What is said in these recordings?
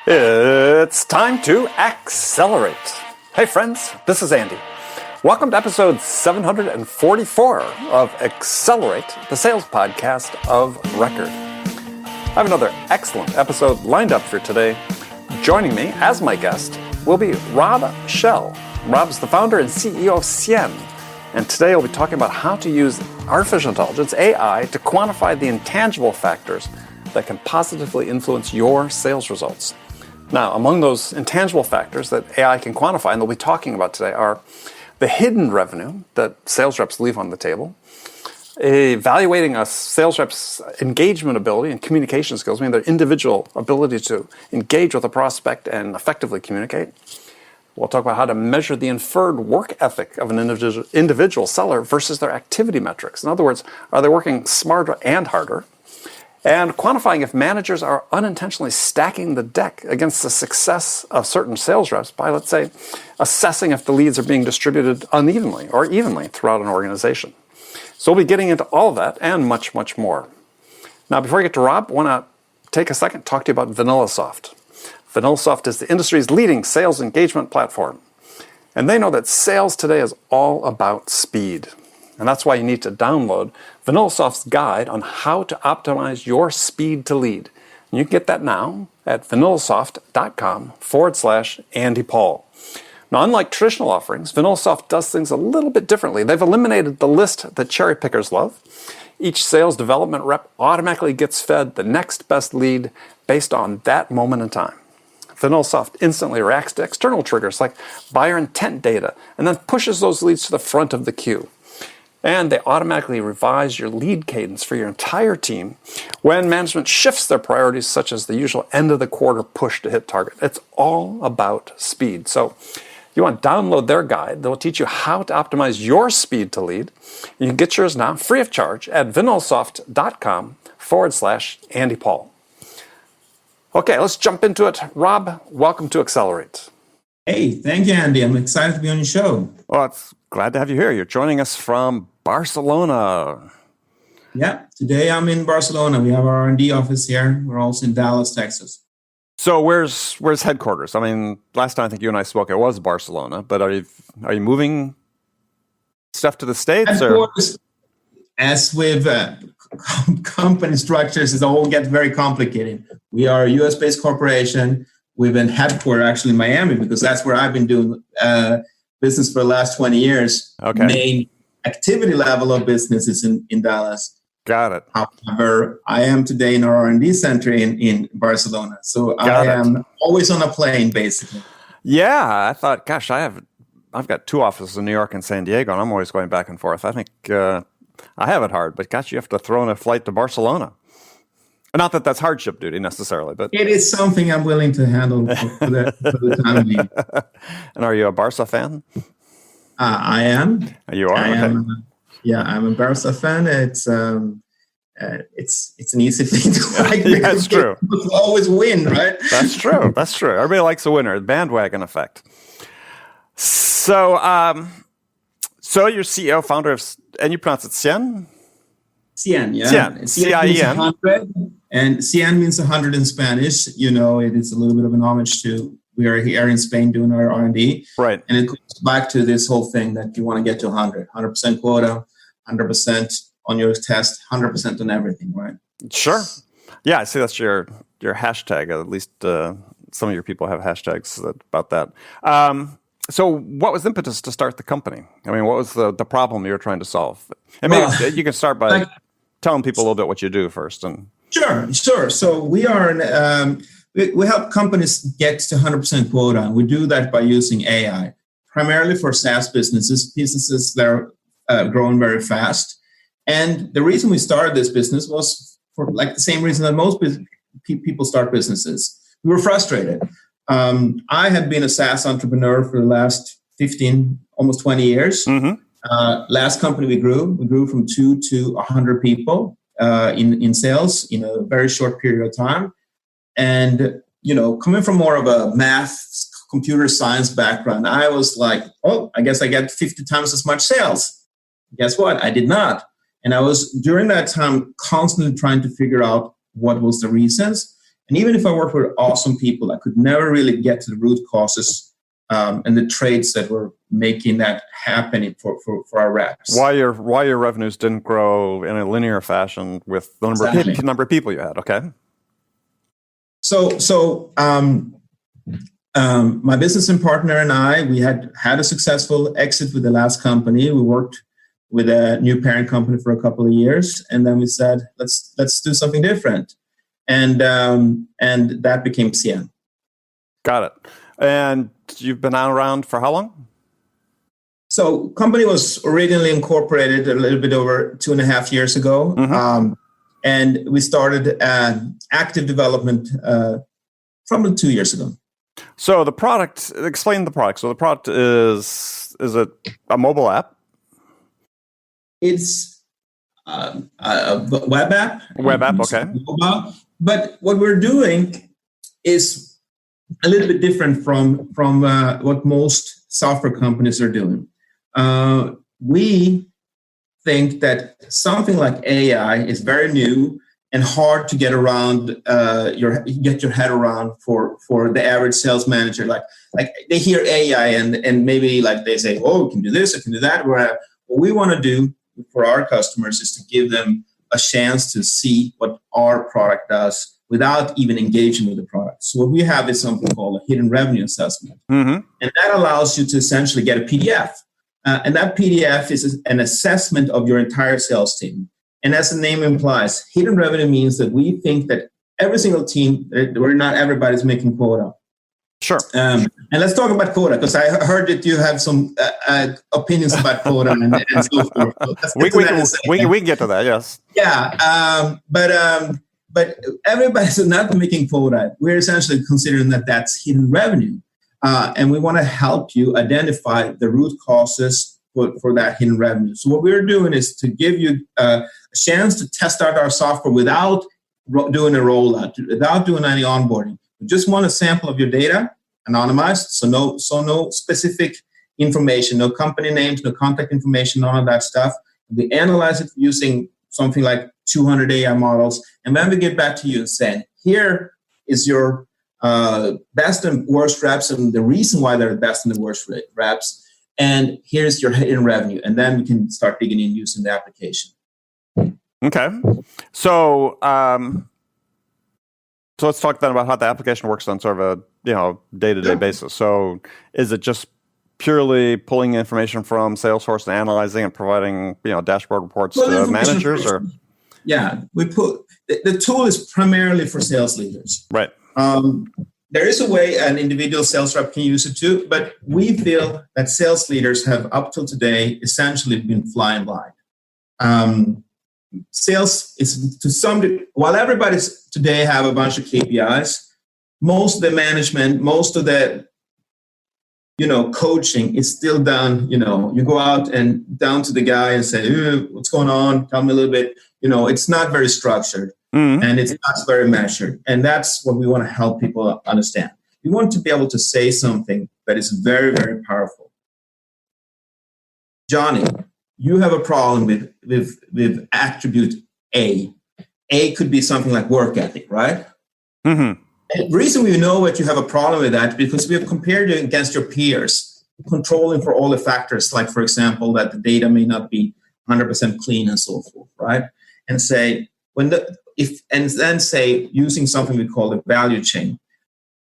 It's time to accelerate. Hey friends, this is Andy. Welcome to episode 744 of Accelerate, the sales podcast of record. I have another excellent episode lined up for today. Joining me as my guest will be Rob Käll. Rob's the founder and CEO of Cien. And today we'll be talking about how to use artificial intelligence, AI, to quantify the intangible factors that can positively influence your sales results. Now, among those intangible factors that AI can quantify, and they'll be talking about today, are the hidden revenue that sales reps leave on the table, evaluating a sales rep's engagement ability and communication skills, meaning their individual ability to engage with a prospect and effectively communicate. We'll talk about how to measure the inferred work ethic of an individual seller versus their activity metrics. In other words, are they working smarter and harder? And quantifying if managers are unintentionally stacking the deck against the success of certain sales reps by, let's say, assessing if the leads are being distributed unevenly or evenly throughout an organization. So we'll be getting into all of that and much, much more. Now, before I get to Rob, I want to take a second to talk to you about VanillaSoft. VanillaSoft is the industry's leading sales engagement platform. And they know that sales today is all about speed. And that's why you need to download VanillaSoft's guide on how to optimize your speed to lead. And you can get that now at vanillasoft.com/Andy Paul. Now, unlike traditional offerings, VanillaSoft does things a little bit differently. They've eliminated the list that cherry pickers love. Each sales development rep automatically gets fed the next best lead based on that moment in time. VanillaSoft instantly reacts to external triggers like buyer intent data and then pushes those leads to the front of the queue. And they automatically revise your lead cadence for your entire team when management shifts their priorities, such as the usual end of the quarter push to hit target. It's all about speed. So you want to download their guide that will teach you how to optimize your speed to lead. You can get yours now free of charge at vanillasoft.com/Andy Paul. Okay, let's jump into it. Rob, welcome to Accelerate. Hey, thank you, Andy. I'm excited to be on your show. Well, it's glad to have you here. You're joining us from Barcelona. Yeah, today I'm in Barcelona. We have our R&D office here. We're also in Dallas, Texas. So where's headquarters? I mean, last time I think you and I spoke, it was Barcelona. But are you moving stuff to the States? Headquarters, or? As with company structures, it all gets very complicated. We are a US-based corporation. We've been headquartered actually in Miami because that's where I've been doing business for the last 20 years. Okay. Main activity level of business is in Dallas. Got it. However, I am today in our R&D center in Barcelona. So I am always on a plane, basically. Yeah, I thought, gosh, I've got two offices in New York and San Diego, and I'm always going back and forth. I think I have it hard, but gosh, you have to throw in a flight to Barcelona. Not that that's hardship duty necessarily, but it is something I'm willing to handle for the time being. And are you a Barca fan? I am. You are. I'm a Barca fan. It's an easy thing to like. Yeah, that's true. People always win, right? That's true. That's true. Everybody likes a winner. The bandwagon effect. So, you're CEO, founder of, and you pronounce it Cien? Cien, yeah. Cien. C-I-E-N. And Cien means 100 in Spanish. You know, it is a little bit of an homage to, we are here in Spain doing our R&D. Right. And it goes back to this whole thing that you want to get to 100. 100% quota, 100% on your test, 100% on everything, right? Sure. Yeah, I see that's your hashtag. At least some of your people have hashtags about that. So what was the impetus to start the company? I mean, what was the problem you were trying to solve? And maybe you can start by telling people a little bit what you do first. Sure. So we are we help companies get to 100% quota, and we do that by using AI, primarily for SaaS businesses that are growing very fast. And the reason we started this business was for like the same reason that most people start businesses. We were frustrated. I had been a SaaS entrepreneur for the last 15, almost 20 years. Mm-hmm. Last company we grew from 2 to 100 people in sales in a very short period of time. And, you know, coming from more of a math, computer science background, I was like, oh, I guess I get 50 times as much sales. Guess what? I did not. And I was, during that time, constantly trying to figure out what was the reasons. And even if I worked with awesome people, I could never really get to the root causes and the traits that were making that happening for our reps. Why your revenues didn't grow in a linear fashion with the number of people you had, okay? So my business and partner and I, we had a successful exit with the last company. We worked with a new parent company for a couple of years, and then we said, let's do something different. And that became Cien. Got it. And you've been around for how long? So company was originally incorporated a little bit over 2.5 years ago. Mm-hmm. And we started active development from 2 years ago. So the product, explain the product. So the product is it a mobile app? It's a web app. Web app, okay. Mobile. But what we're doing is a little bit different from what most software companies are doing. We think that something like AI is very new and hard to get around. Get your head around for the average sales manager. Like they hear AI and maybe like they say, "Oh, we can do this, I can do that." What we want to do for our customers is to give them a chance to see what our product does without even engaging with the product. So what we have is something called a hidden revenue assessment. Mm-hmm. And that allows you to essentially get a PDF. And that PDF is an assessment of your entire sales team. And as the name implies, hidden revenue means that we think that every single team, where not everybody's making quota. Sure. And let's talk about quota, because I heard that you have some opinions about quota and so forth. So we can get to that, yes. Yeah, but everybody's not making quota. We're essentially considering that that's hidden revenue. And we want to help you identify the root causes for that hidden revenue. So what we're doing is to give you a chance to test out our software without doing a rollout, without doing any onboarding. We just want a sample of your data, anonymized, so no specific information, no company names, no contact information, none of that stuff. We analyze it using something like 200 AI models, and then we get back to you and say, here is your best and worst reps and the reason why they're the best and the worst reps, and here's your hidden revenue, and then we can start digging in using the application. Okay, so let's talk then about how the application works on sort of a day-to-day basis. So is it just purely pulling information from Salesforce and analyzing and providing dashboard reports to managers, or? Yeah, we put the tool is primarily for sales leaders. Right. There is a way an individual sales rep can use it too, but we feel that sales leaders have up till today essentially been flying blind. Sales is to some degree, while everybody's today have a bunch of KPIs, most of the management, most of the coaching is still done. You go out and down to the guy and say, what's going on? Tell me a little bit. It's not very structured. Mm-hmm. And it's not very measured. And that's what we want to help people understand. We want to be able to say something that is very, very powerful. Johnny, you have a problem with attribute A. A could be something like work ethic, right? Mm-hmm. And the reason we know that you have a problem with that is because we have compared you against your peers, controlling for all the factors, like, for example, that the data may not be 100% clean and so forth, right? And say, using something we call the value chain,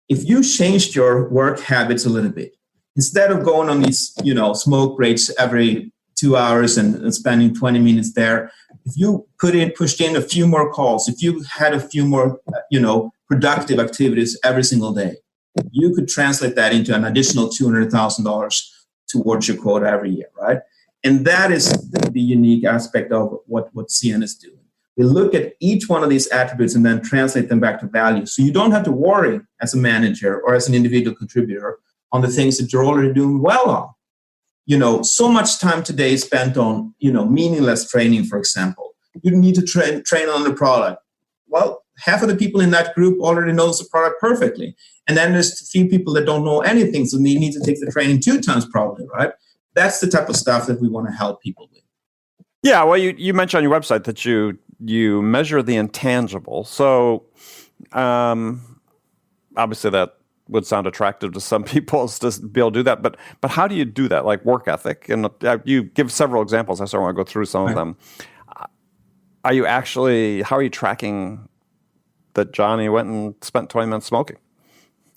if you changed your work habits a little bit, instead of going on these, smoke breaks every 2 hours and spending 20 minutes there, if you pushed in a few more calls, if you had a few more, productive activities every single day, you could translate that into an additional $200,000 towards your quota every year, right? And that is the unique aspect of what Cien is doing. We look at each one of these attributes and then translate them back to value. So you don't have to worry as a manager or as an individual contributor on the things that you're already doing well on. So much time today is spent on, meaningless training, for example. You need to train on the product. Well, half of the people in that group already knows the product perfectly. And then there's a few people that don't know anything, so they need to take the training 2 times probably, right? That's the type of stuff that we want to help people with. Yeah, well, you mentioned on your website that you you measure the intangible. So obviously that would sound attractive to some people to be able to do that. But how do you do that? Like work ethic, and you give several examples. I sort of want to go through some of them. How are you tracking that Johnny went and spent 20 minutes smoking?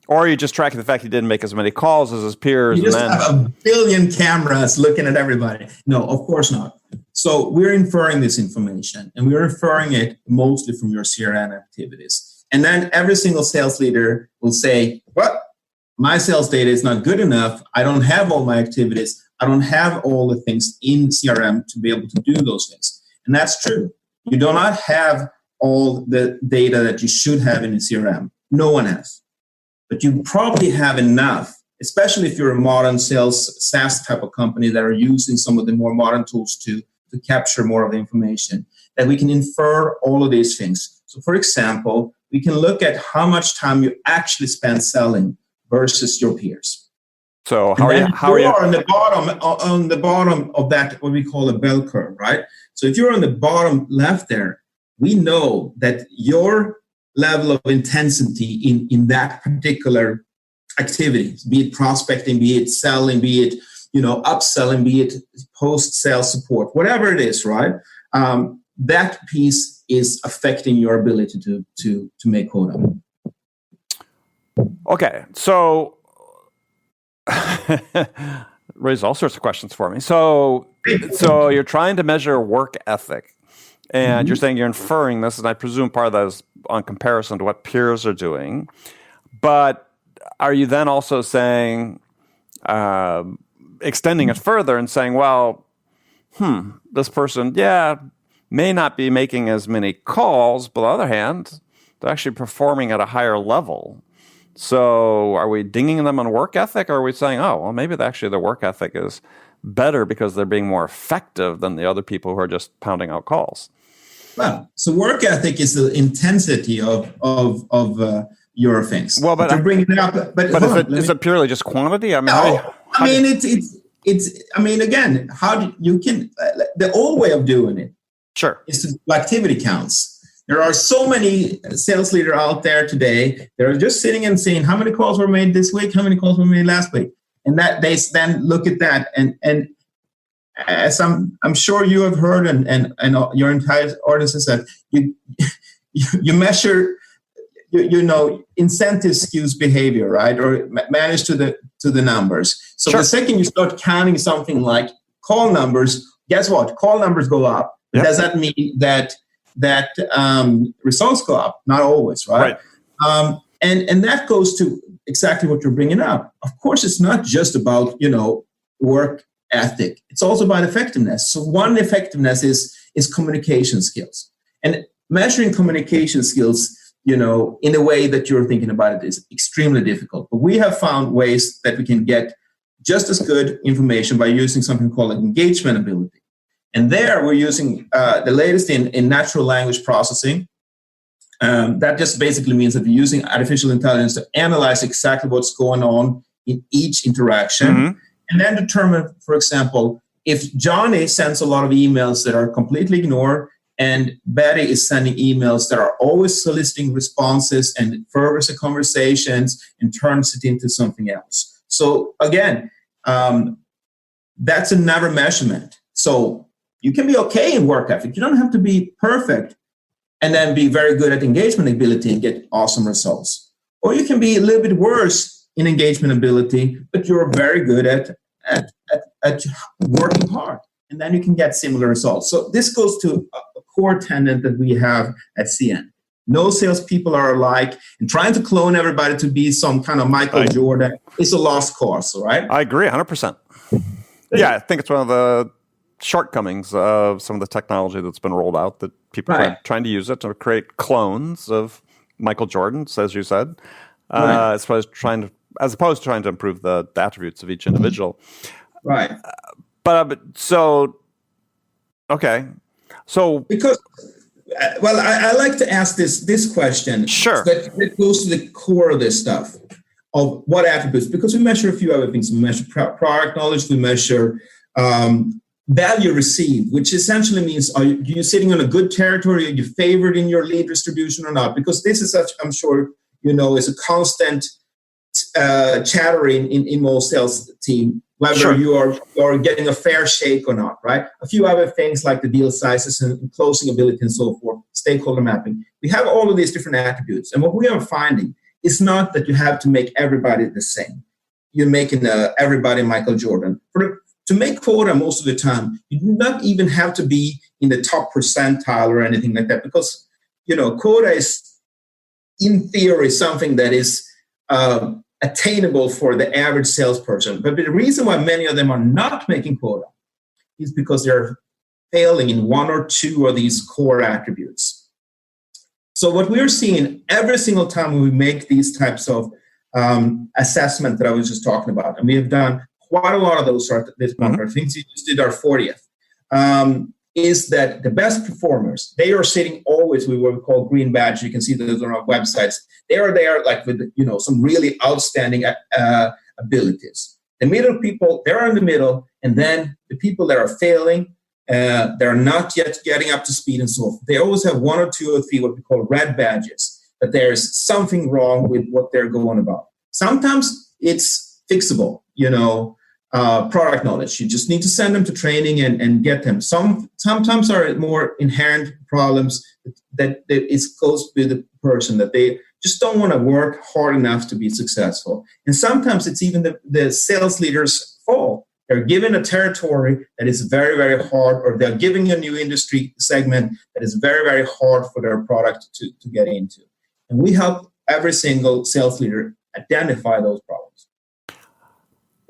Or are you just tracking the fact he didn't make as many calls as his peers? You just have a billion cameras looking at everybody. No, of course not. So we're inferring this information, and we're inferring it mostly from your CRM activities. And then every single sales leader will say, well, my sales data is not good enough. I don't have all my activities. I don't have all the things in CRM to be able to do those things. And that's true. You do not have all the data that you should have in a CRM. No one has. But you probably have enough, especially if you're a modern sales SaaS type of company that are using some of the more modern tools to capture more of the information, that we can infer all of these things. So for example, we can look at how much time you actually spend selling versus your peers. So how are you on the bottom of that, what we call a bell curve, right? So if you're on the bottom left there, we know that your level of intensity in that particular activity, be it prospecting, be it selling, be it upselling, be it post-sale support, whatever it is, right? That piece is affecting your ability to make quota. Okay, so raise all sorts of questions for me. So you're trying to measure work ethic, and you're saying you're inferring this, and I presume part of that is on comparison to what peers are doing. But are you then also saying, extending it further and saying, well, this person, may not be making as many calls, but on the other hand, they're actually performing at a higher level. So are we dinging them on work ethic, or are we saying, oh, well, maybe actually the work ethic is better because they're being more effective than the other people who are just pounding out calls? Well, so work ethic is the intensity of your things. Well, but you're bringing it up. But is it purely just quantity? I mean, again, the old way of doing it, sure, is to do activity counts. There are so many sales leaders out there today. They're just sitting and saying how many calls were made this week, how many calls were made last week, and that they then look at that and as I'm sure you have heard and your entire audience is that you measure incentive skews behavior, right, or manage to the numbers. So sure. The second you start counting something like call numbers, guess what? Call numbers go up. Yep. Does that mean that results go up? Not always, right? And that goes to exactly what you're bringing up. Of course, it's not just about work ethic. It's also about effectiveness. So one effectiveness is communication skills, and measuring communication skills, in a way that you're thinking about it is extremely difficult. But we have found ways that we can get just as good information by using something called engagement ability. And there we're using the latest in natural language processing. That just basically means that we're using artificial intelligence to analyze exactly what's going on in each interaction, and then determine, for example, if Johnny sends a lot of emails that are completely ignored, and Betty is sending emails that are always soliciting responses and furthers the conversations and turns it into something else. So again, that's another measurement. So you can be okay in work ethic. You don't have to be perfect and then be very good at engagement ability and get awesome results. Or you can be a little bit worse in engagement ability, but you're very good at working hard. And then you can get similar results. So this goes to a core tenet that we have at Cien. No salespeople are alike, and trying to clone everybody to be some kind of Michael Jordan is a lost cause, right? I agree 100%. Yeah, I think it's one of the shortcomings of some of the technology that's been rolled out, that people are trying to use it to create clones of Michael Jordans, as you said, as opposed to trying to improve the attributes of each individual. Right. Because I like to ask this question. Sure. That goes to the core of this stuff of what attributes, because we measure a few other things. We measure product knowledge. We measure value received, which essentially means are you sitting on a good territory? Are you favored in your lead distribution or not? Because this is such, I'm sure you know, is a constant chattering in most sales team, whether Sure. you are getting a fair shake or not, right? A few other things like the deal sizes and closing ability and so forth, stakeholder mapping. We have all of these different attributes. And what we are finding is not that you have to make everybody the same. You're making everybody Michael Jordan. To make quota most of the time, you do not even have to be in the top percentile or anything like that, because, you know, quota is, in theory, something that is attainable for the average salesperson. But the reason why many of them are not making quota is because they're failing in one or two of these core attributes. So what we're seeing every single time when we make these types of assessment that I was just talking about, and we have done quite a lot of those at this point. I think we just did our 40th. Is that the best performers, they are sitting always with what we call green badge. You can see those on our websites. They are there like with, you know, some really outstanding abilities. The middle people, they're in the middle, and then the people that are failing, they're not yet getting up to speed and so forth. They always have one or two or three what we call red badges, that there's something wrong with what they're going about. Sometimes it's fixable, you know, product knowledge. You just need to send them to training and get them. Sometimes are more inherent problems that it goes with the person, that they just don't want to work hard enough to be successful. And sometimes it's even the sales leader's fault. They're given a territory that is very, very hard, or they're giving a new industry segment that is very, very hard for their product to get into. And we help every single sales leader identify those problems.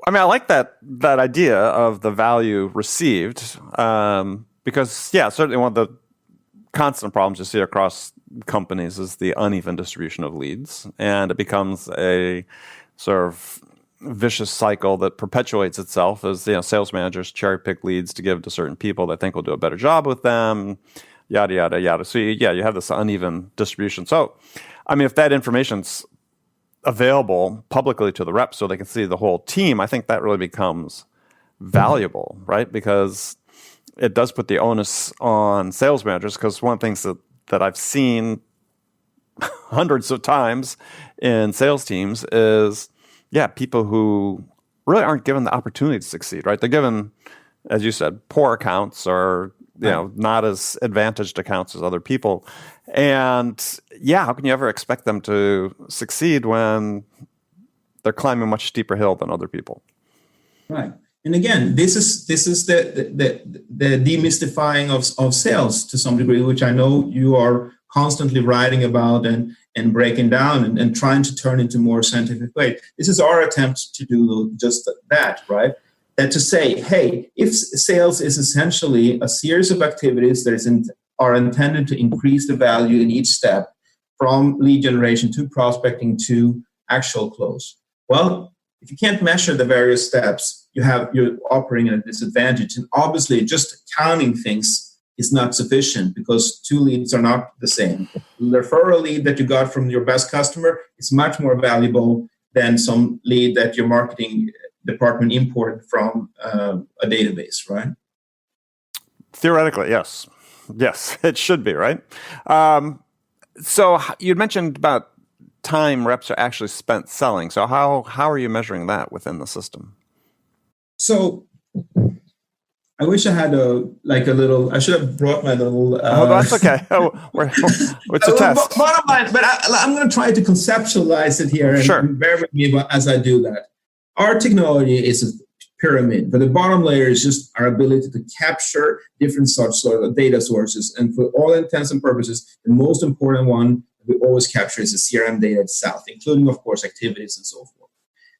I mean, I like that idea of the value received, because, yeah, certainly one of the constant problems you see across companies is the uneven distribution of leads, and it becomes a sort of vicious cycle that perpetuates itself as, you know, sales managers cherry pick leads to give to certain people they think will do a better job with them, yada, yada, yada. So, you have this uneven distribution. So, I mean, if that information's available publicly to the reps so they can see the whole team, I think that really becomes valuable, right? Because it does put the onus on sales managers, because one of the things that I've seen hundreds of times in sales teams is, people who really aren't given the opportunity to succeed, right? They're given, as you said, poor accounts, or, you know, not as advantaged accounts as other people. And how can you ever expect them to succeed when they're climbing a much steeper hill than other people? Right. And again, this is the demystifying of sales to some degree, which I know you are constantly writing about and breaking down and trying to turn into more scientific way. This is our attempt to do just that, right? That to say, hey, if sales is essentially a series of activities that are intended to increase the value in each step, from lead generation to prospecting to actual close. Well, if you can't measure the various steps, you're operating at a disadvantage. And obviously, just counting things is not sufficient, because two leads are not the same. The referral lead that you got from your best customer is much more valuable than some lead that your marketing department imported from a database, right? Theoretically, yes. Yes, it should be, right? So you'd mentioned about time reps are actually spent selling. So how are you measuring that within the system? So I wish I had I should have brought my little... that's okay. It's a test. Bottom line, but I'm going to try to conceptualize it here. Sure. And bear with me as I do that. Our technology is a pyramid, but the bottom layer is just our ability to capture different sorts of data sources. And for all intents and purposes, the most important one we always capture is the CRM data itself, including, of course, activities and so forth.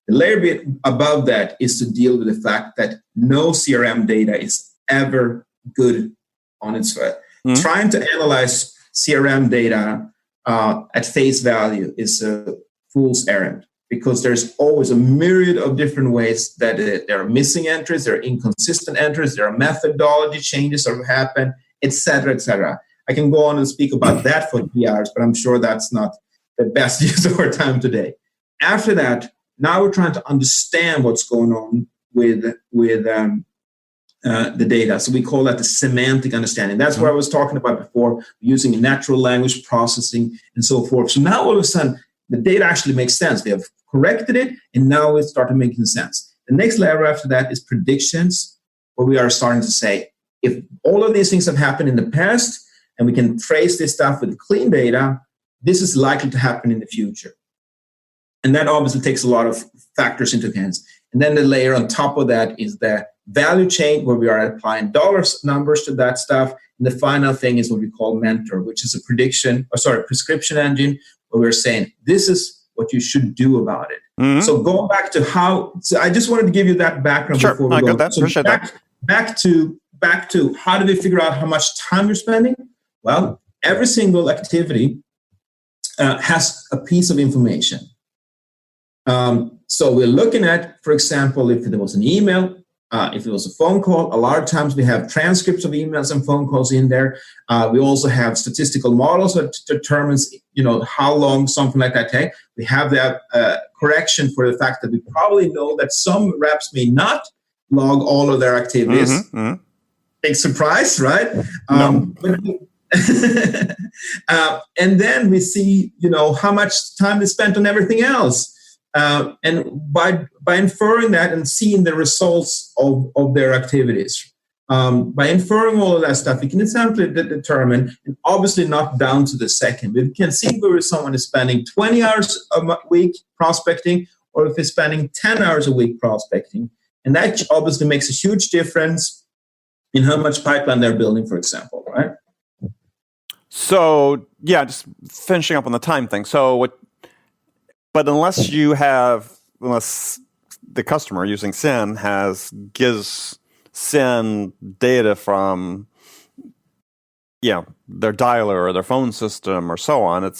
The layer bit above that is to deal with the fact that no CRM data is ever good on its own. Mm-hmm. Trying to analyze CRM data at face value is a fool's errand, because there's always a myriad of different ways that there are missing entries, there are inconsistent entries, there are methodology changes that have happened, etc., etc. I can go on and speak about that for 3 hours, but I'm sure that's not the best use of our time today. After that, now we're trying to understand what's going on with the data. So we call that the semantic understanding. That's what I was talking about before, using natural language processing and so forth. So now all of a sudden, the data actually makes sense. They have corrected it, and now it started making sense. The next layer after that is predictions, where we are starting to say, if all of these things have happened in the past, and we can trace this stuff with clean data, this is likely to happen in the future. And that obviously takes a lot of factors into account. And then the layer on top of that is the value chain, where we are applying numbers to that stuff. And the final thing is what we call Mentor, which is a prescription engine, where we're saying, this is what you should do about it. Mm-hmm. So going back to so I just wanted to give you that background before we go. Got that. So back to how do we figure out how much time you're spending? Well, every single activity has a piece of information. So we're looking at, for example, if there was an email, if it was a phone call. A lot of times we have transcripts of emails and phone calls in there. We also have statistical models that determines, how long something like that takes. We have that correction for the fact that we probably know that some reps may not log all of their activities. Mm-hmm, mm-hmm. Big surprise, right? No. And then we see, how much time is spent on everything else. And by inferring that and seeing the results of their activities, by inferring all of that stuff, we can essentially determine, and obviously not down to the second, we can see whether someone is spending 20 hours a week prospecting, or if they're spending 10 hours a week prospecting. And that obviously makes a huge difference in how much pipeline they're building, for example, right? So, just finishing up on the time thing. But unless the customer using Cien gives Cien data from, their dialer or their phone system or so on,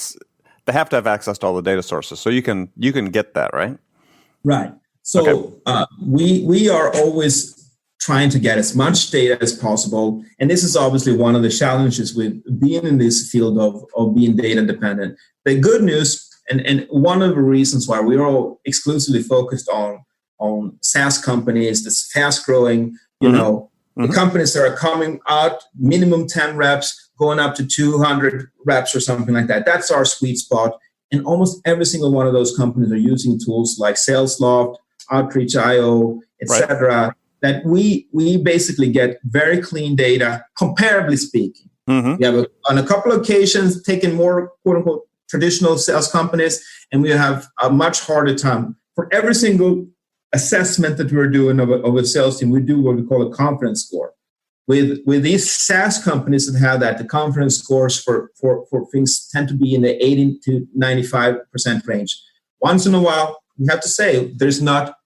they have to have access to all the data sources. So you can get that, right? Right. So we are always trying to get as much data as possible. And this is obviously one of the challenges with being in this field of being data dependent. The good news, and one of the reasons why we're all exclusively focused on SaaS companies, this fast growing, the companies that are coming out, minimum 10 reps, going up to 200 reps or something like that. That's our sweet spot. And almost every single one of those companies are using tools like SalesLoft, Outreach.io, etc. Right. That we basically get very clean data, comparably speaking. Mm-hmm. We have on a couple of occasions taken more quote unquote traditional sales companies, and we have a much harder time. For every single assessment that we're doing of a sales team, we do what we call a confidence score. With these SaaS companies that have that, the confidence scores for things tend to be in the 80 to 95% range. Once in a while, we have to say there's not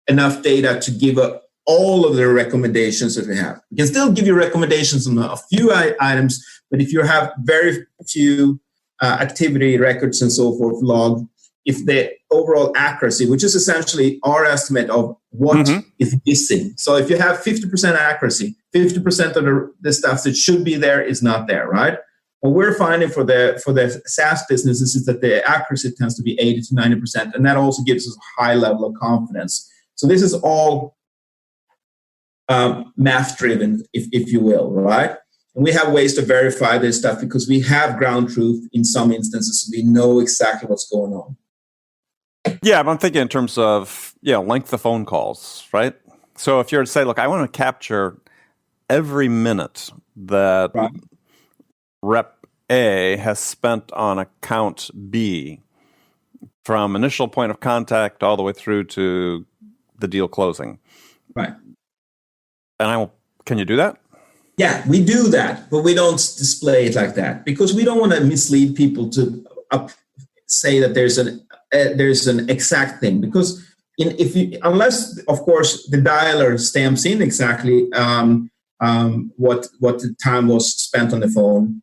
enough data to give all of the recommendations that we have. We can still give you recommendations on a few items, but if you have very few activity records and so forth logged, if the overall accuracy, which is essentially our estimate of what is missing. So if you have 50% accuracy, 50% of the stuff that should be there is not there, right? What we're finding for the SaaS businesses is that the accuracy tends to be 80 to 90%, and that also gives us a high level of confidence. So this is all math-driven, if you will, right? And we have ways to verify this stuff because we have ground truth in some instances, so we know exactly what's going on. Yeah, but I'm thinking in terms of length of phone calls, right? So if you're to say, look, I want to capture every minute that Rep A has spent on account B, from initial point of contact all the way through to the deal closing. Right. And can you do that? Yeah, we do that, but we don't display it like that because we don't want to mislead people to say that there's an exact thing. Because unless, of course, the dialer stamps in exactly what the time was spent on the phone,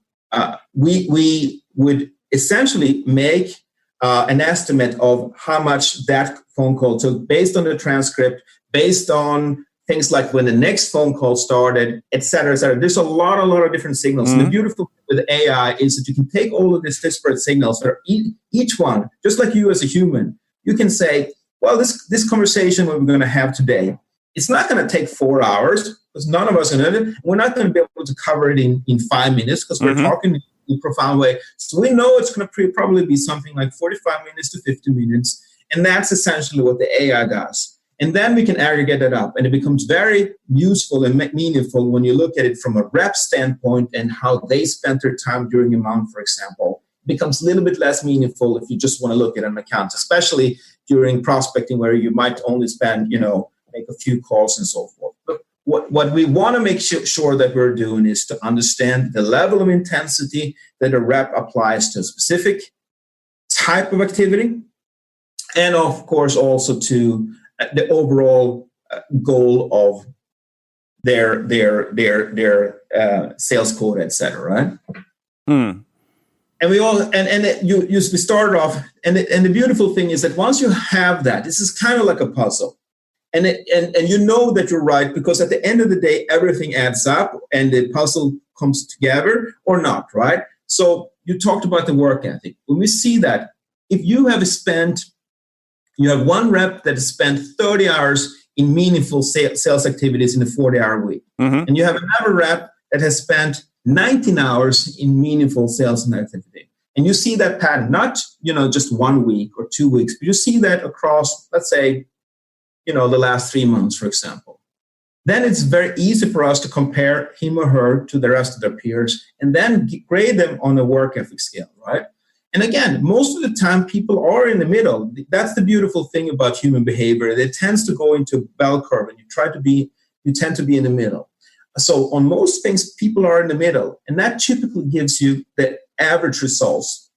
we would essentially make an estimate of how much that phone call took based on the transcript, based on things like when the next phone call started, et cetera, et cetera. There's a lot of different signals. And the beautiful thing with AI is that you can take all of these disparate signals, or each one, just like you as a human, you can say, well, this conversation we're going to have today, It's not going to take 4 hours because none of us are going to. We're not going to be able to cover it in 5 minutes because we're talking in a profound way. So we know it's going to probably be something like 45 minutes to 50 minutes. And that's essentially what the AI does. And then we can aggregate it up. And it becomes very useful and meaningful when you look at it from a rep standpoint and how they spent their time during a month, for example. It becomes a little bit less meaningful if you just want to look at an account, especially during prospecting where you might only spend, make a few calls and so forth. But what we want to make sure that we're doing is to understand the level of intensity that a rep applies to a specific type of activity. And of course, also to the overall goal of their sales quota, et cetera, right? And we started off, and the beautiful thing is that once you have that, this is kind of like a puzzle, and you know that you're right because at the end of the day, everything adds up, and the puzzle comes together or not, right? So you talked about the work ethic. When we see that, if you have one rep that has spent 30 hours in meaningful sales activities in a 40-hour week, and you have another rep that has spent 19 hours in meaningful sales and activity. And you see that pattern, not just 1 week or 2 weeks, but you see that across, let's say, the last 3 months, for example. Then it's very easy for us to compare him or her to the rest of their peers and then grade them on a work ethic scale, right? And again, most of the time, people are in the middle. That's the beautiful thing about human behavior. It tends to go into a bell curve, and you tend to be in the middle. So on most things, people are in the middle, and that typically gives you the average results.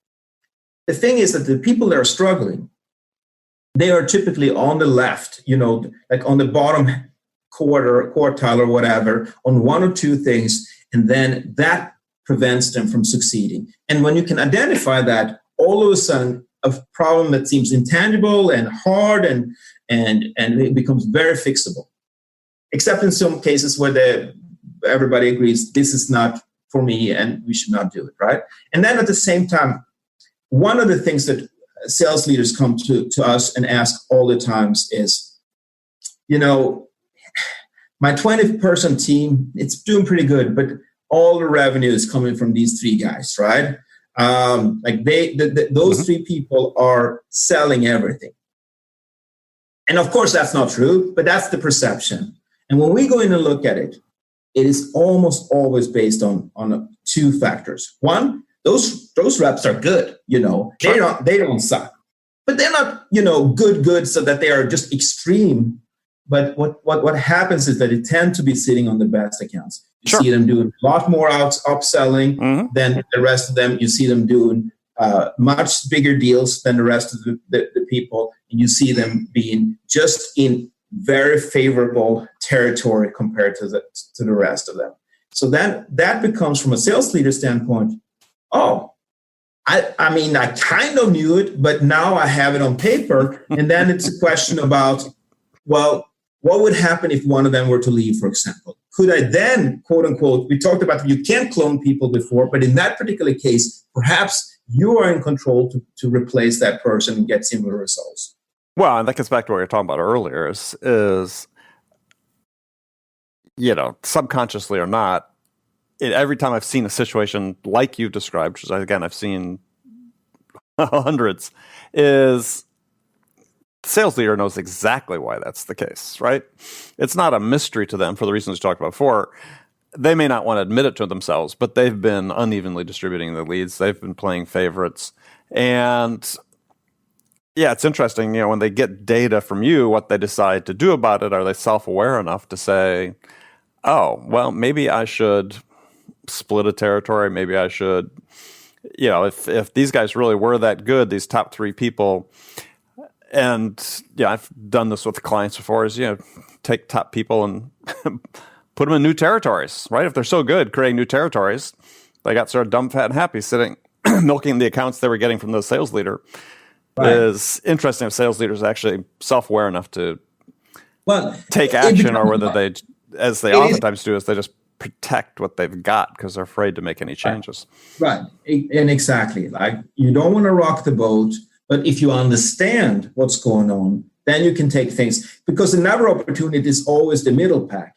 The thing is that the people that are struggling, they are typically on the left, like on the bottom quartile or whatever, on one or two things, and then that prevents them from succeeding. And when you can identify that, all of a sudden, a problem that seems intangible and hard and it becomes very fixable. Except in some cases where everybody agrees this is not for me and we should not do it, right? And then at the same time, one of the things that sales leaders come to us and ask all the times is, my 20-person team, it's doing pretty good, but all the revenue is coming from these three guys, right? Those three people are selling everything. And of course, that's not true, but that's the perception. And when we go in and look at it, it is almost always based on two factors. One, those reps are good, they don't suck, but they're not, good, so that they are just extreme. But what happens is that they tend to be sitting on the best accounts. You see them doing a lot more upselling than the rest of them. You see them doing much bigger deals than the rest of the people. And you see them being just in very favorable territory compared to the rest of them. So then that becomes, from a sales leader standpoint, I mean, I kind of knew it, but now I have it on paper. And then it's a question about, well, what would happen if one of them were to leave, for example? Could I then, quote unquote, we talked about you can't clone people before, but in that particular case, perhaps you are in control to replace that person and get similar results. Well, and that gets back to what you were talking about earlier is subconsciously or not, every time I've seen a situation like you described, which is, again, I've seen hundreds, is the sales leader knows exactly why that's the case, right? It's not a mystery to them for the reasons we talked about before. They may not want to admit it to themselves, but they've been unevenly distributing the leads. They've been playing favorites. And yeah, it's interesting, when they get data from you, what they decide to do about it. Are they self-aware enough to say, oh, well, maybe I should split a territory. Maybe I should, if these guys really were that good, these top three people. And I've done this with clients before, is, take top people and put them in new territories, right? If they're so good creating new territories, they got sort of dumb, fat, and happy sitting, milking the accounts they were getting from the sales leader. Right. It is interesting if sales leaders are actually self-aware enough to take action, or whether they, as they oftentimes do, is they just protect what they've got because they're afraid to make any changes. Right. And exactly. Like, you don't want to rock the boat. But if you understand what's going on, then you can take things, because another opportunity is always the middle pack.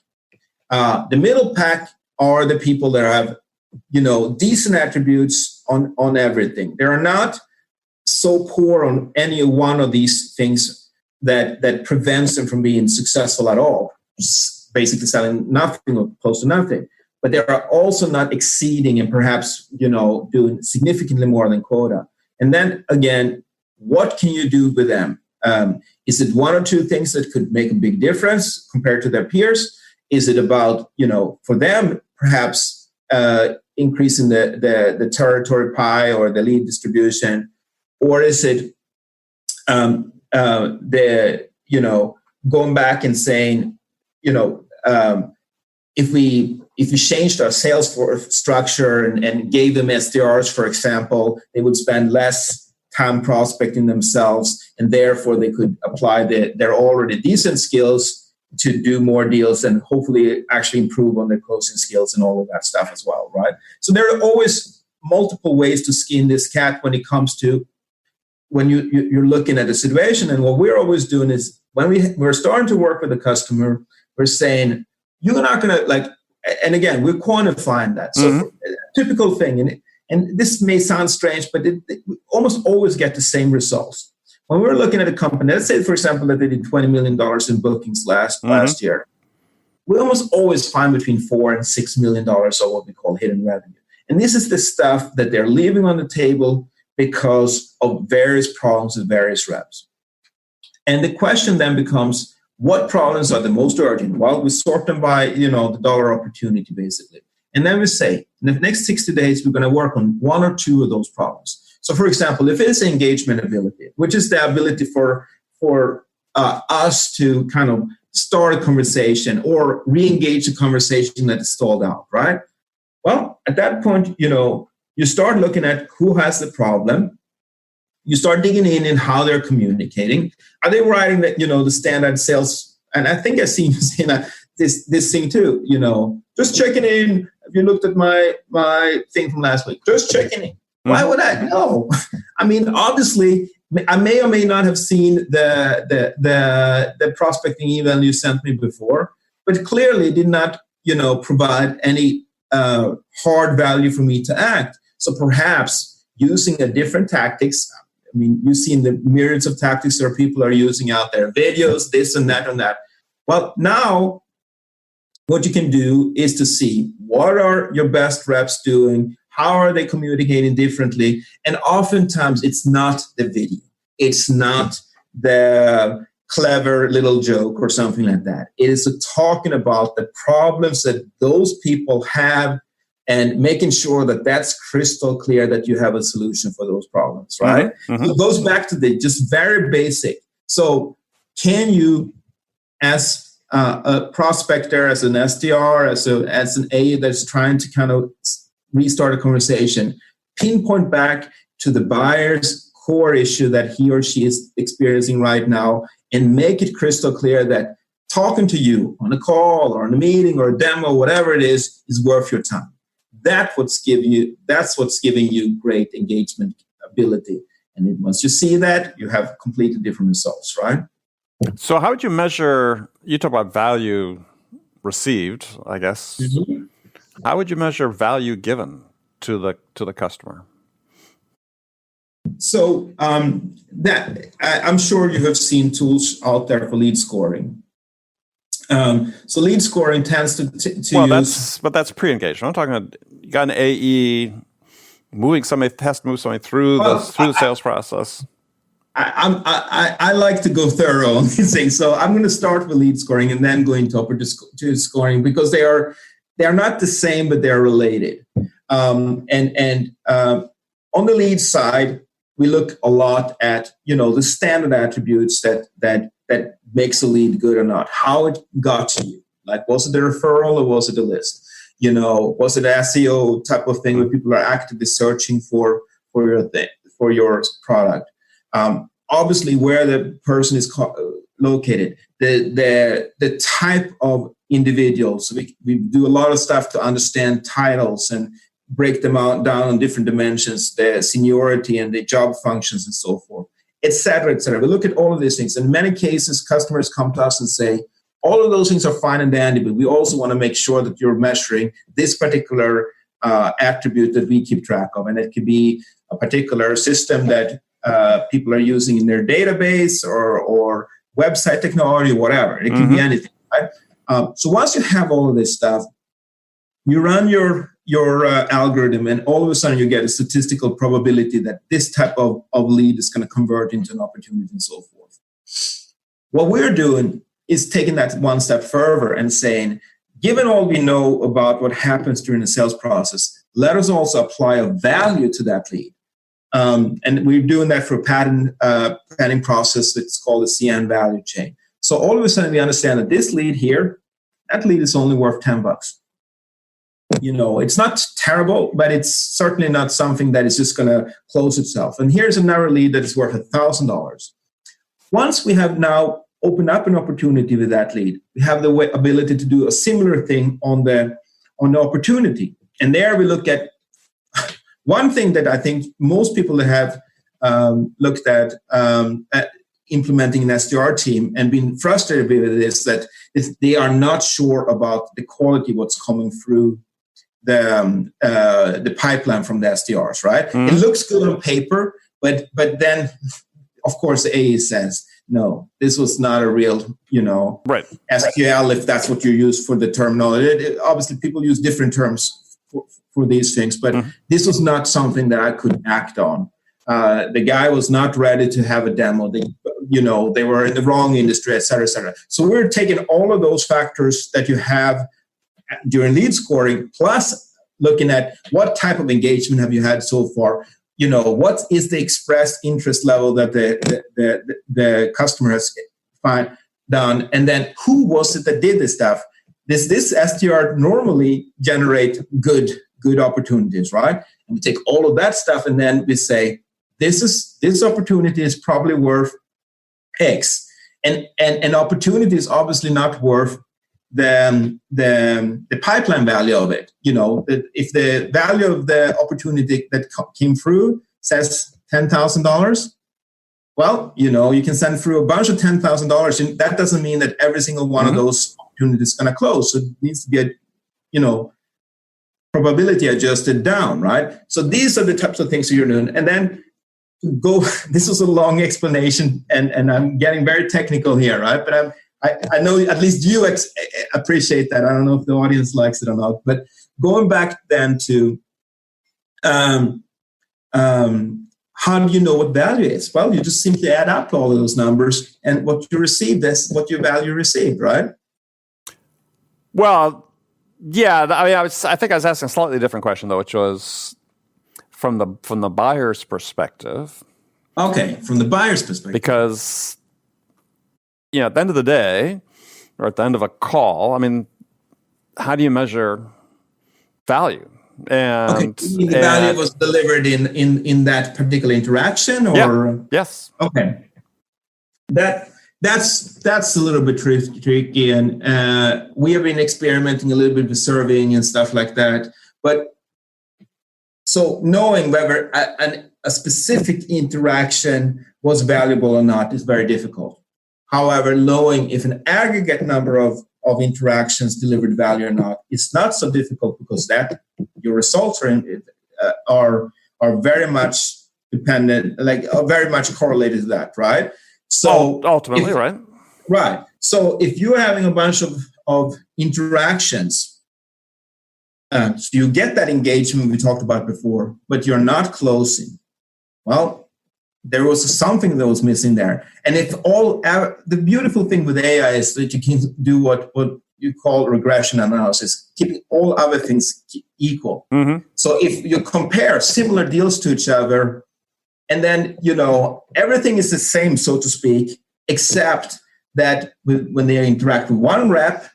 The middle pack are the people that have, decent attributes on everything. They are not so poor on any one of these things that prevents them from being successful at all, basically selling nothing or close to nothing. But they are also not exceeding and perhaps, doing significantly more than quota. And then again, what can you do with them? Is it one or two things that could make a big difference compared to their peers? Is it about, for them, perhaps increasing the territory pie or the lead distribution? Or is it going back and saying, if we changed our sales force structure and gave them SDRs, for example, they would spend less time prospecting themselves, and therefore they could apply their already decent skills to do more deals and hopefully actually improve on their closing skills and all of that stuff as well, right? So there are always multiple ways to skin this cat when it comes to when you're looking at a situation. And what we're always doing is when we're starting to work with a customer, we're saying, you're not going to and again, we're quantifying that. So a typical thing, and this may sound strange, but we almost always get the same results. When we're looking at a company, let's say, for example, that they did $20 million in bookings last year, we almost always find between $4 and $6 million of what we call hidden revenue. And this is the stuff that they're leaving on the table because of various problems with various reps. And the question then becomes, what problems are the most urgent? Well, we sort them by, the dollar opportunity, basically. And then we say, in the next 60 days, we're going to work on one or two of those problems. So, for example, if it's engagement ability, which is the ability for us to kind of start a conversation or re-engage a conversation that is stalled out, right? Well, at that point, you start looking at who has the problem. You start digging in how they're communicating. Are they writing that, the standard sales? And I think I've seen you say that this thing too, just checking in. If you looked at my thing from last week, just checking in. Why would I know? I mean, obviously, I may or may not have seen the prospecting email you sent me before, but clearly did not, provide any hard value for me to act. So perhaps using a different tactics. I mean, you've seen the myriads of tactics that people are using out there, videos, this and that and that. Well, now what you can do is to see what are your best reps doing. How are they communicating differently? And oftentimes it's not the video. It's not the clever little joke or something like that. It is talking about the problems that those people have and making sure that that's crystal clear that you have a solution for those problems, right? So it goes back to the just very basic. So can you, as a prospector, as an SDR, as an A that's trying to kind of restart a conversation, pinpoint back to the buyer's core issue that he or she is experiencing right now and make it crystal clear that talking to you on a call or in a meeting or a demo, whatever it is worth your time. That's what's giving you great engagement ability. And once you see that, you have completely different results, right? So how would you measure, you talk about value received, I guess. How would you measure value given to the customer? So I'm sure you have seen tools out there for lead scoring. So lead scoring tends to use... That's pre-engagement. I'm talking about you got an AE move somebody through the sales process. I like to go thorough on these things. So I'm going to start with lead scoring and then go into opportunity scoring because they are not the same, but they're related. On the lead side, we look a lot at the standard attributes that makes a lead good or not. How it got to you, like was it a referral or was it a list? Was it an SEO type of thing where people are actively searching for your product? Obviously, where the person is located, the type of individuals. We do a lot of stuff to understand titles and break them down on different dimensions, the seniority and the job functions and so forth. et cetera, et cetera. We look at all of these things. In many cases, customers come to us and say, all of those things are fine and dandy, but we also want to make sure that you're measuring this particular attribute that we keep track of. And it could be a particular system that people are using in their database or website technology, whatever. It can be anything, right? So once you have all of this stuff, you run your algorithm, and all of a sudden you get a statistical probability that this type of lead is going to convert into an opportunity and so forth. What we're doing is taking that one step further and saying, given all we know about what happens during the sales process, let us also apply a value to that lead. And we're doing that for a padding process that's called the Cien value chain. So all of a sudden we understand that this lead here, that lead is only worth $10. It's not terrible, but it's certainly not something that is just going to close itself. And here's another lead that is worth $1,000. Once we have now opened up an opportunity with that lead, we have the ability to do a similar thing on the opportunity. And there we look at one thing that I think most people that have looked at implementing an SDR team and been frustrated with it is that they are not sure about the quality of what's coming through the pipeline from the SDRs, right? It looks good on paper, but then, of course, the AE says, no, this was not a real, right. SQL, if that's what you use for the terminology. Obviously, people use different terms for these things, but this was not something that I could act on. The guy was not ready to have a demo. They were in the wrong industry, et cetera, et cetera. So we're taking all of those factors that you have during lead scoring, plus looking at what type of engagement have you had so far. What is the expressed interest level that the customer has done, and then who was it that did this stuff? This SDR normally generate good opportunities, right? And we take all of that stuff and then we say, this opportunity is probably worth X, and opportunity is obviously not worth the pipeline value of it. If the value of the opportunity that came through says $10,000, well, you can send through a bunch of $10,000, and that doesn't mean that every single one of those opportunities is going to close. So it needs to be probability adjusted down, right? So these are the types of things that you're doing, and then this was a long explanation, and I'm getting very technical here, right? But I know at least you appreciate that. I don't know if the audience likes it or not. But going back then to how do you know what value is? Well, you just simply add up all of those numbers, and what you received is what your value received, right? Well, yeah. I think I was asking a slightly different question though, which was from the buyer's perspective. Okay, from the buyer's perspective. Because at the end of the day, or at the end of a call, how do you measure value? And the value was delivered in that particular interaction, or yeah. Yes. Okay, that's a little bit tricky, and we have been experimenting a little bit with surveying and stuff like that. But so knowing whether a specific interaction was valuable or not is very difficult. However, knowing if an aggregate number of interactions delivered value or not is not so difficult, because that your results are very much dependent, are very much correlated to that, right? So ultimately, right? Right. So if you're having a bunch of interactions, so you get that engagement we talked about before, but you're not closing. Well, there was something that was missing there. And the beautiful thing with AI is that you can do what you call regression analysis, keeping all other things equal. So if you compare similar deals to each other, and then, everything is the same, so to speak, except that when they interact with one rep,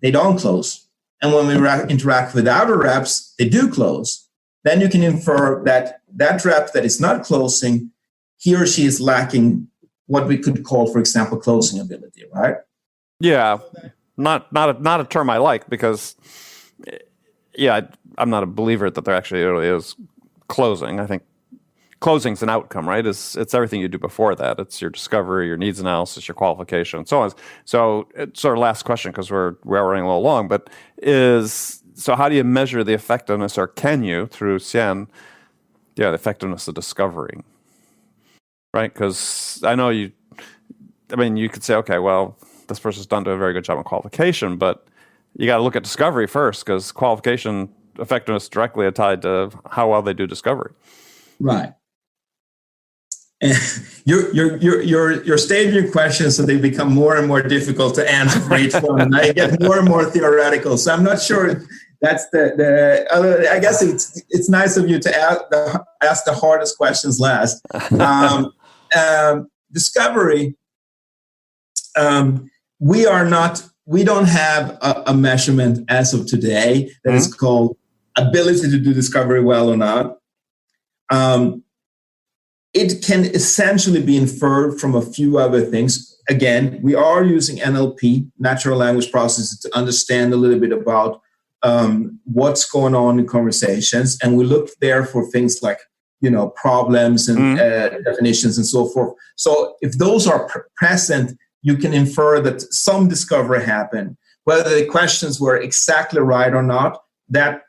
they don't close. And when we interact with other reps, they do close. Then you can infer that rep that is not closing, he or she is lacking what we could call, for example, closing ability, right? Yeah, not a term I like, because, I'm not a believer that there actually really is closing. I think closing's an outcome, right? It's everything you do before that. It's your discovery, your needs analysis, your qualification, and so on. So it's sort of last question because we're running a little long, but so how do you measure the effectiveness, or can you, through Cien, the effectiveness of discovery, right? Because I know you could say, okay, well, this person's done a very good job on qualification, but you got to look at discovery first, because qualification effectiveness directly are tied to how well they do discovery. Right. And you're staging your questions so they become more and more difficult to answer for each one, and I get more and more theoretical. So I'm not sure that's the. I guess it's nice of you to ask the hardest questions last. Discovery. We don't have a measurement as of today that is called ability to do discovery well or not. It can essentially be inferred from a few other things. Again, we are using NLP, natural language processes, to understand a little bit about what's going on in conversations. And we look there for things like, problems and definitions and so forth. So if those are present, you can infer that some discovery happened. Whether the questions were exactly right or not, that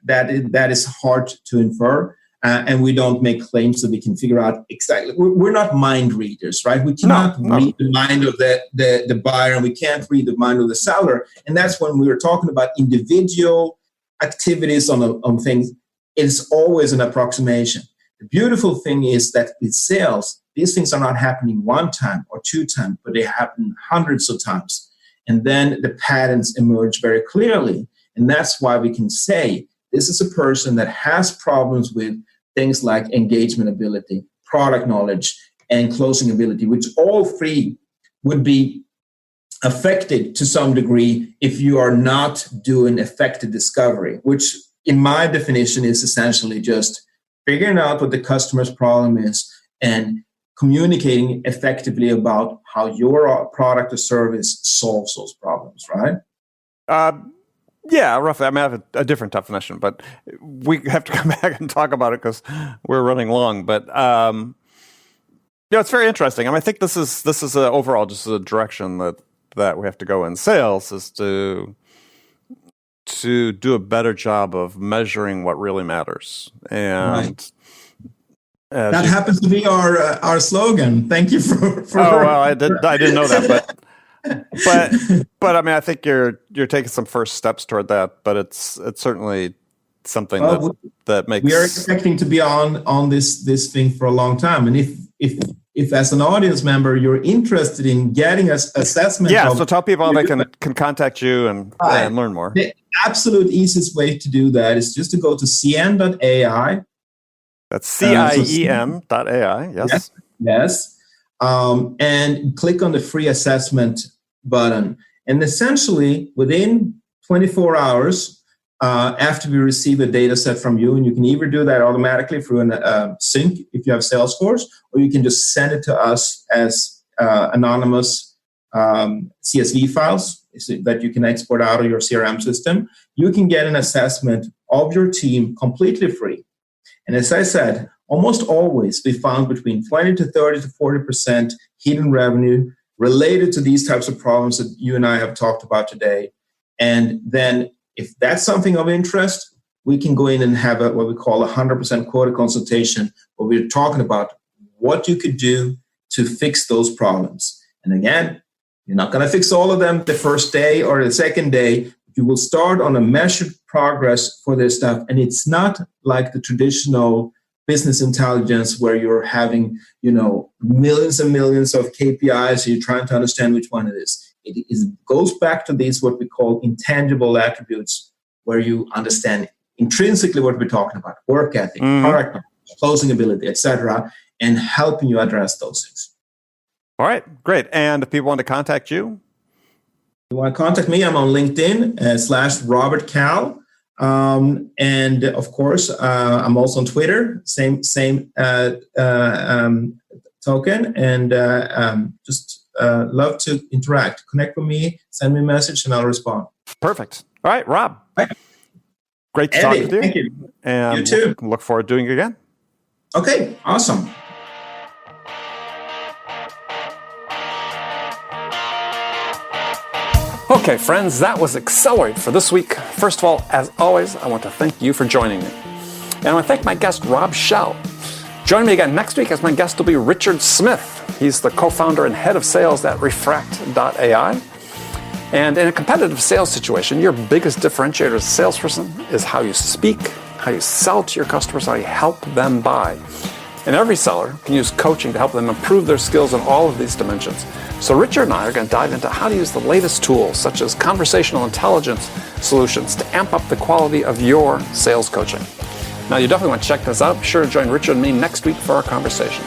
is hard to infer. And we don't make claims that we can figure out exactly. We're not mind readers, right? We cannot read the mind of the buyer, and we can't read the mind of the seller. And that's when we were talking about individual activities on things. It's always an approximation. The beautiful thing is that with sales, these things are not happening one time or two times, but they happen hundreds of times. And then the patterns emerge very clearly. And that's why we can say, this is a person that has problems with things like engagement ability, product knowledge, and closing ability, which all three would be affected to some degree if you are not doing effective discovery, which in my definition is essentially just figuring out what the customer's problem is and communicating effectively about how your product or service solves those problems, right? Yeah, roughly. I have a different definition, but we have to come back and talk about it because we're running long. But it's very interesting. I think this is overall just a direction that we have to go in sales, is to do a better job of measuring what really matters. And that happens to be our slogan. Thank you for. Oh well, I didn't know that, but I think you're taking some first steps toward that. But it's certainly something that makes. We are expecting to be on this thing for a long time, and if as an audience member you're interested in getting an assessment. Yeah, so tell people how they can contact you and learn more. The absolute easiest way to do that is just to go to cien.ai. That's CIEM.ai. Yes. Yes. And click on the free assessment button. And essentially, within 24 hours after we receive a data set from you, and you can either do that automatically through a sync if you have Salesforce, or you can just send it to us as anonymous CSV files that you can export out of your CRM system. You can get an assessment of your team completely free. And as I said, almost always we found between 20 to 30 to 40% hidden revenue related to these types of problems that you and I have talked about today. And then if that's something of interest, we can go in and have what we call 100% quota consultation, where we're talking about what you could do to fix those problems. And again, you're not going to fix all of them the first day or the second day. You will start on a measured progress for this stuff. And it's not like the traditional business intelligence where you're having, millions and millions of KPIs. You're trying to understand which one it is. It goes back to these, what we call intangible attributes, where you understand intrinsically what we're talking about: work ethic, product knowledge, closing ability, etc., and helping you address those things. All right, great. And if people want to contact you? If you want to contact me, I'm on LinkedIn /Robert Käll. And of course, I'm also on Twitter, same token. And just love to interact. Connect with me, send me a message, and I'll respond. Perfect. All right, Rob. Great to talk with you. Thank you. And you too. Look forward to doing it again. Okay, awesome. Okay, friends, that was Accelerate for this week. First of all, as always, I want to thank you for joining me. And I want to thank my guest, Rob Schell. Join me again next week as my guest will be Richard Smith. He's the co-founder and head of sales at Refract.ai. And in a competitive sales situation, your biggest differentiator as a salesperson is how you speak, how you sell to your customers, how you help them buy. And every seller can use coaching to help them improve their skills in all of these dimensions. So Richard and I are going to dive into how to use the latest tools, such as conversational intelligence solutions, to amp up the quality of your sales coaching. Now, you definitely want to check this out. Be sure to join Richard and me next week for our conversation.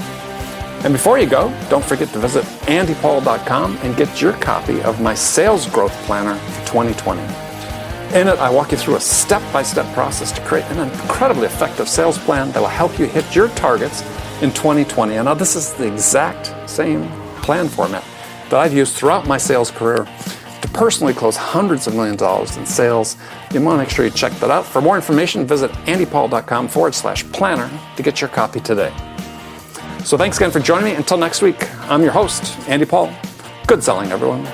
And before you go, don't forget to visit andypaul.com and get your copy of my Sales Growth Planner for 2020. In it, I walk you through a step-by-step process to create an incredibly effective sales plan that will help you hit your targets in 2020. And now this is the exact same plan format that I've used throughout my sales career to personally close hundreds of millions of dollars in sales. You want to make sure you check that out. For more information, visit andypaul.com/planner to get your copy today. So thanks again for joining me. Until next week, I'm your host, Andy Paul. Good selling, everyone.